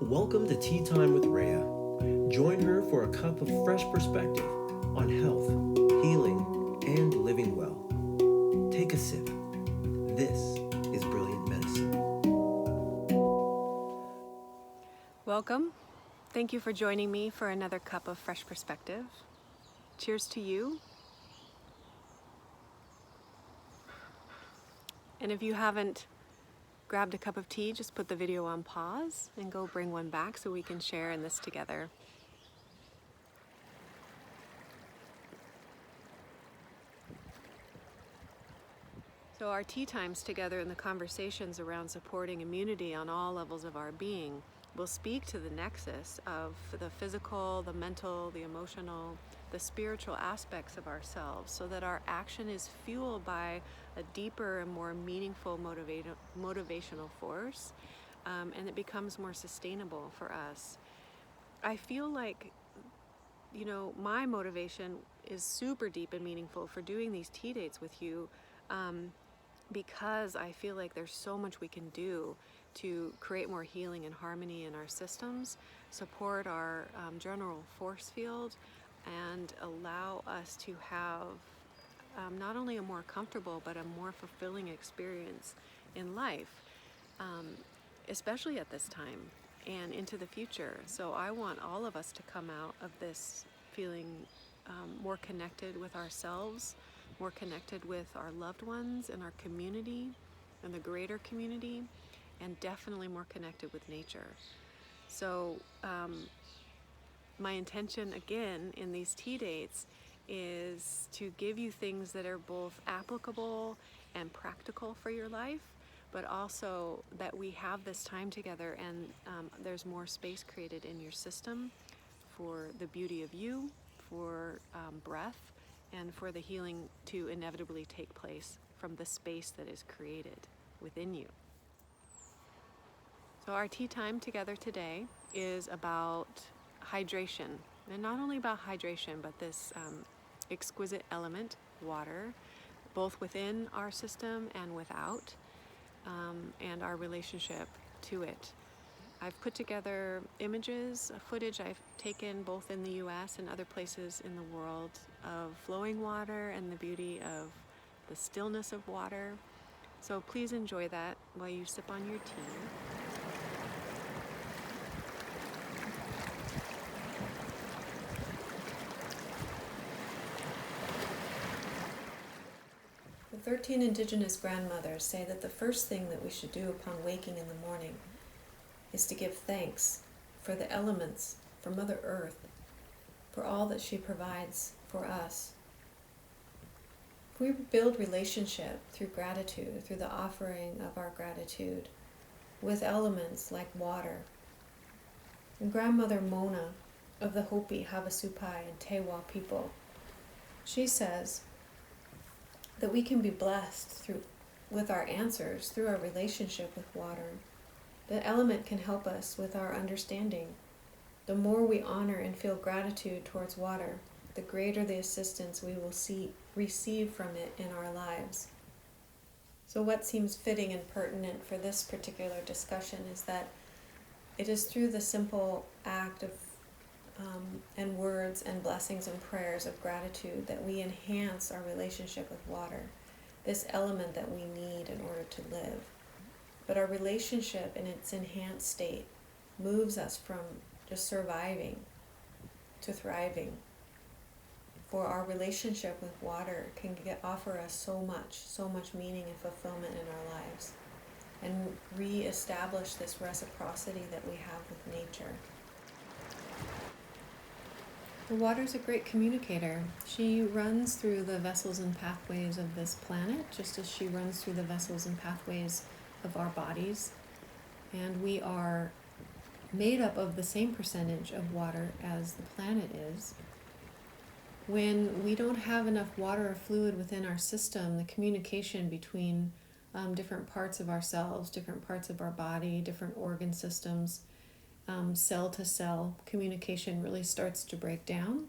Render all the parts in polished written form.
Welcome to Teatime with Rhea. Join her for a cup of fresh perspective on health, healing, and living well. Take a sip. This is Brilliant Medicine. Welcome. Thank you for joining me for another cup of fresh perspective. Cheers to you. And if you haven't grabbed a cup of tea, just put the video on pause and go bring one back so we can share in this together. So our tea times together and the conversations around supporting immunity on all levels of our being will speak to the nexus of the physical, the mental, the emotional, the spiritual aspects of ourselves, so that our action is fueled by a deeper and more meaningful motivational force, and it becomes more sustainable for us. I feel like, my motivation is super deep and meaningful for doing these tea dates with you, because I feel like there's so much we can do to create more healing and harmony in our systems, support our general force field, and allow us to have not only a more comfortable but a more fulfilling experience in life, especially at this time and into the future. So I want all of us to come out of this feeling more connected with ourselves, more connected with our loved ones and our community and the greater community, and definitely more connected with nature. So my intention again in these tea dates is to give you things that are both applicable and practical for your life, but also that we have this time together and there's more space created in your system for the beauty of you, for breath, and for the healing to inevitably take place from the space that is created within you. So our tea time together today is about hydration, and not only about hydration, but this exquisite element, water, both within our system and without, and our relationship to it. I've put together images, footage I've taken both in the US and other places in the world of flowing water and the beauty of the stillness of water. So please enjoy that while you sip on your tea. The 13 indigenous grandmothers say that the first thing that we should do upon waking in the morning is to give thanks for the elements, for Mother Earth, for all that she provides for us. If we build relationship through gratitude, through the offering of our gratitude with elements like water, and Grandmother Mona of the Hopi, Havasupai, and Tewa people, she says that we can be blessed with our answers through our relationship with water. The element can help us with our understanding. The more we honor and feel gratitude towards water, the greater the assistance we will receive from it in our lives. So what seems fitting and pertinent for this particular discussion is that it is through the simple act of and words and blessings and prayers of gratitude that we enhance our relationship with water, this element that we need in order to live. But our relationship in its enhanced state moves us from just surviving to thriving. For our relationship with water can offer us so much meaning and fulfillment in our lives, and re-establish this reciprocity that we have with nature. The water is a great communicator. She runs through the vessels and pathways of this planet, just as she runs through the vessels and pathways of our bodies. And we are made up of the same percentage of water as the planet is. When we don't have enough water or fluid within our system, the communication between different parts of ourselves, different parts of our body, different organ systems, cell to cell communication really starts to break down.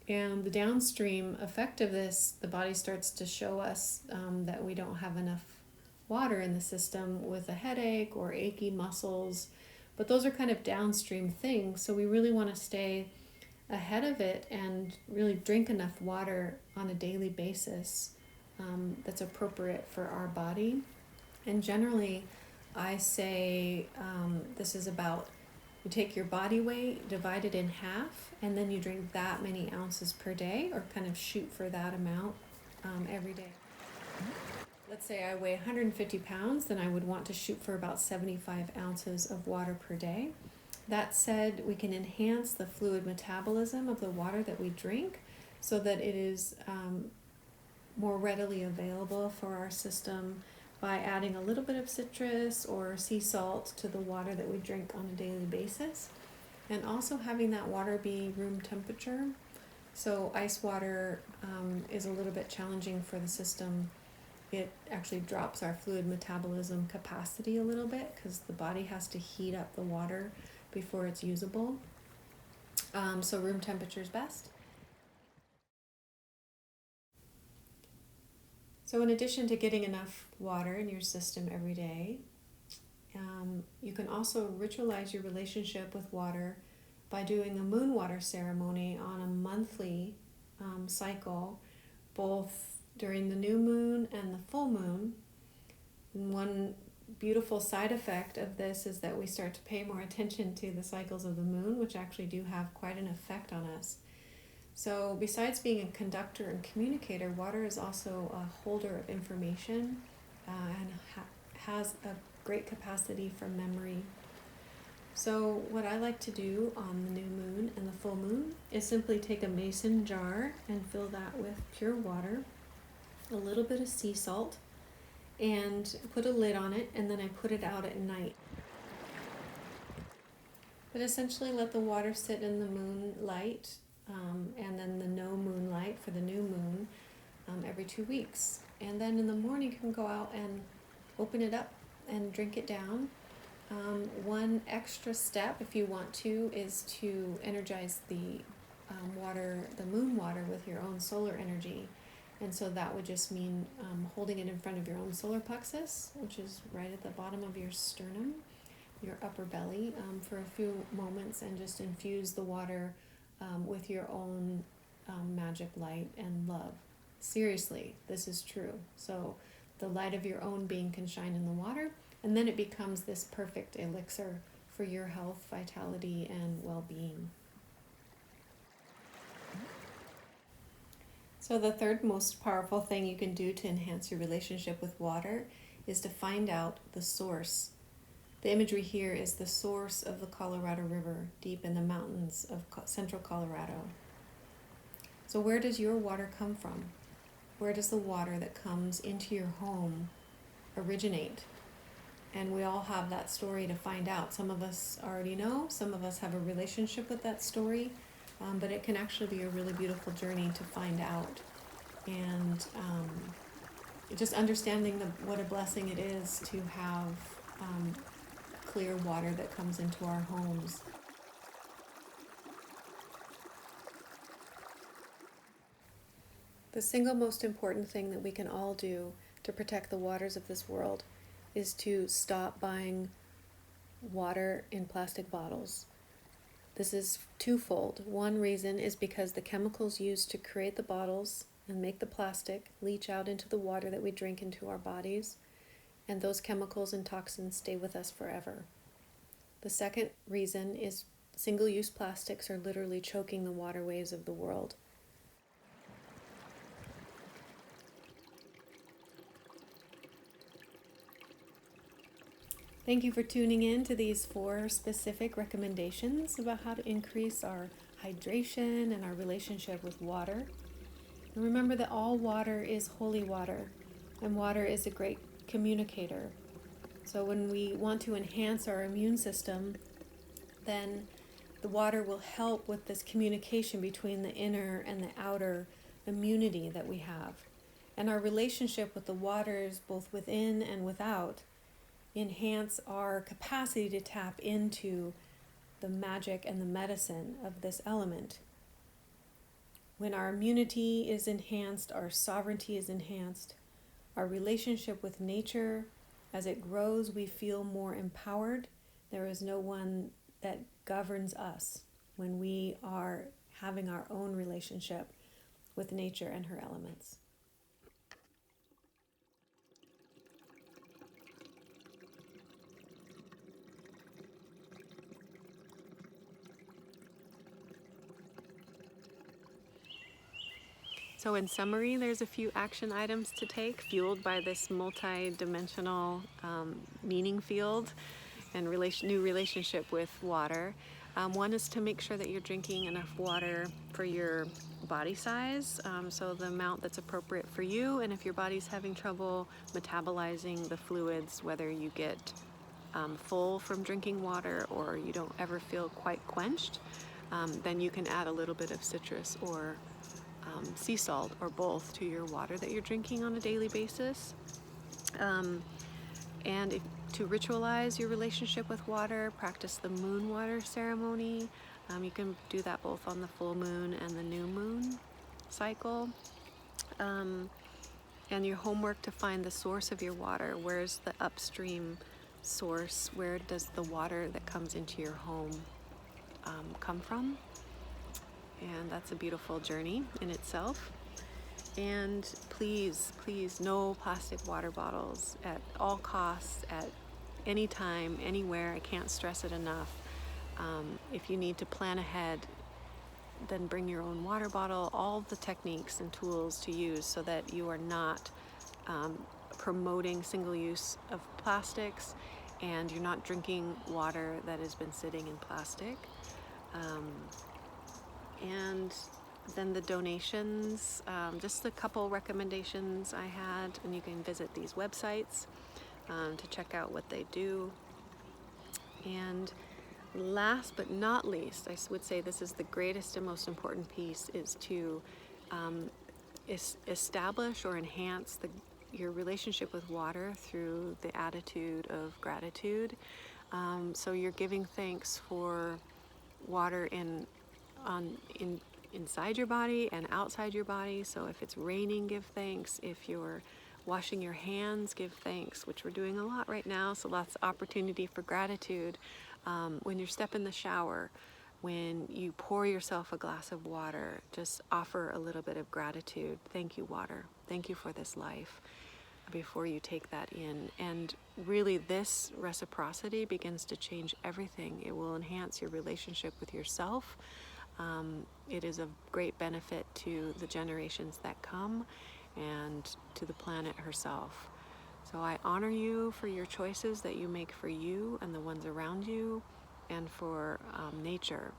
And the downstream effect of this, the body starts to show us that we don't have enough water in the system with a headache or achy muscles But those are kind of downstream things, so we really want to stay ahead of it and really drink enough water on a daily basis that's appropriate for our body. And generally, I say this is about, you take your body weight, divide it in half, and then you drink that many ounces per day, or kind of shoot for that amount every day. Let's say I weigh 150 pounds, then I would want to shoot for about 75 ounces of water per day. That said, we can enhance the fluid metabolism of the water that we drink so that it is more readily available for our system by adding a little bit of citrus or sea salt to the water that we drink on a daily basis. And also having that water be room temperature. So ice water is a little bit challenging for the system. It actually drops our fluid metabolism capacity a little bit because the body has to heat up the water before it's usable. So room temperature is best. So in addition to getting enough water in your system every day, you can also ritualize your relationship with water by doing a moon water ceremony on a monthly cycle, both during the new moon and the full moon. And one beautiful side effect of this is that we start to pay more attention to the cycles of the moon, which actually do have quite an effect on us. So besides being a conductor and communicator, water is also a holder of information and has a great capacity for memory. So what I like to do on the new moon and the full moon is simply take a mason jar and fill that with pure water, a little bit of sea salt, and put a lid on it, and then I put it out at night. But essentially let the water sit in the moonlight and then the no moonlight for the new moon every 2 weeks. And then in the morning you can go out and open it up and drink it down. One extra step, if you want to, is to energize the water, the moon water, with your own solar energy. And so that would just mean holding it in front of your own solar plexus, which is right at the bottom of your sternum, your upper belly, for a few moments, and just infuse the water with your own magic light and love. Seriously, this is true. So the light of your own being can shine in the water, and then it becomes this perfect elixir for your health, vitality, and well-being. So the third most powerful thing you can do to enhance your relationship with water is to find out the source. The imagery here is the source of the Colorado River, deep in the mountains of central Colorado. So where does your water come from? Where does the water that comes into your home originate? And we all have that story to find out. Some of us already know, some of us have a relationship with that story, but it can actually be a really beautiful journey to find out. And just understanding what a blessing it is to have clear water that comes into our homes. The single most important thing that we can all do to protect the waters of this world is to stop buying water in plastic bottles. This is twofold. One reason is because the chemicals used to create the bottles and make the plastic leach out into the water that we drink into our bodies, and those chemicals and toxins stay with us forever. The second reason is single-use plastics are literally choking the waterways of the world. Thank you for tuning in to these 4 specific recommendations about how to increase our hydration and our relationship with water. And remember that all water is holy water, and water is a great communicator. So when we want to enhance our immune system, then the water will help with this communication between the inner and the outer immunity that we have. And our relationship with the waters, both within and without, enhance our capacity to tap into the magic and the medicine of this element. When our immunity is enhanced, our sovereignty is enhanced, our relationship with nature, as it grows, we feel more empowered There is no one that governs us when we are having our own relationship with nature and her elements. So in summary, there's a few action items to take, fueled by this multi-dimensional meaning field and new relationship with water. One is to make sure that you're drinking enough water for your body size, so the amount that's appropriate for you, and if your body's having trouble metabolizing the fluids, whether you get full from drinking water or you don't ever feel quite quenched, then you can add a little bit of citrus or sea salt or both to your water that you're drinking on a daily basis. And to ritualize your relationship with water, practice the moon water ceremony. You can do that both on the full moon and the new moon cycle. And your homework to find the source of your water. Where's the upstream source? Where does the water that comes into your home come from? And that's a beautiful journey in itself. And please, no plastic water bottles at all costs, at any time, anywhere. I can't stress it enough. If you need to plan ahead, then bring your own water bottle, all the techniques and tools to use so that you are not promoting single use of plastics, and you're not drinking water that has been sitting in plastic. And then the donations, just a couple recommendations I had, and you can visit these websites to check out what they do. And last but not least, I would say this is the greatest and most important piece, is to establish or enhance your relationship with water through the attitude of gratitude. So you're giving thanks for water inside your body and outside your body. So if it's raining, give thanks. If you're washing your hands, give thanks, which we're doing a lot right now. So lots of opportunity for gratitude. When you step in the shower, when you pour yourself a glass of water, just offer a little bit of gratitude. Thank you, water. Thank you for this life, before you take that in. And really, this reciprocity begins to change everything. It will enhance your relationship with yourself. It is of great benefit to the generations that come and to the planet herself. So I honor you for your choices that you make for you and the ones around you, and for nature.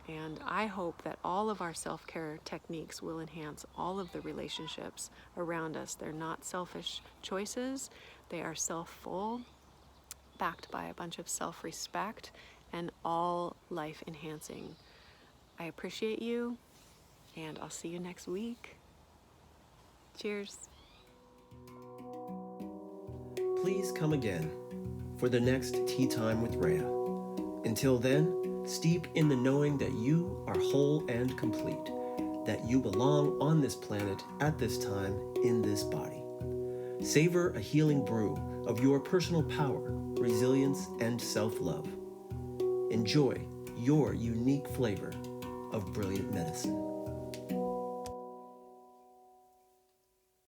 And I hope that all of our self-care techniques will enhance all of the relationships around us. They're not selfish choices. They are self-full, backed by a bunch of self-respect, and all life-enhancing. I appreciate you, and I'll see you next week. Cheers. Please come again for the next Tea Time with Rhea. Until then, steep in the knowing that you are whole and complete, that you belong on this planet at this time in this body. Savor a healing brew of your personal power, resilience, and self-love. Enjoy your unique flavor of brilliant medicine.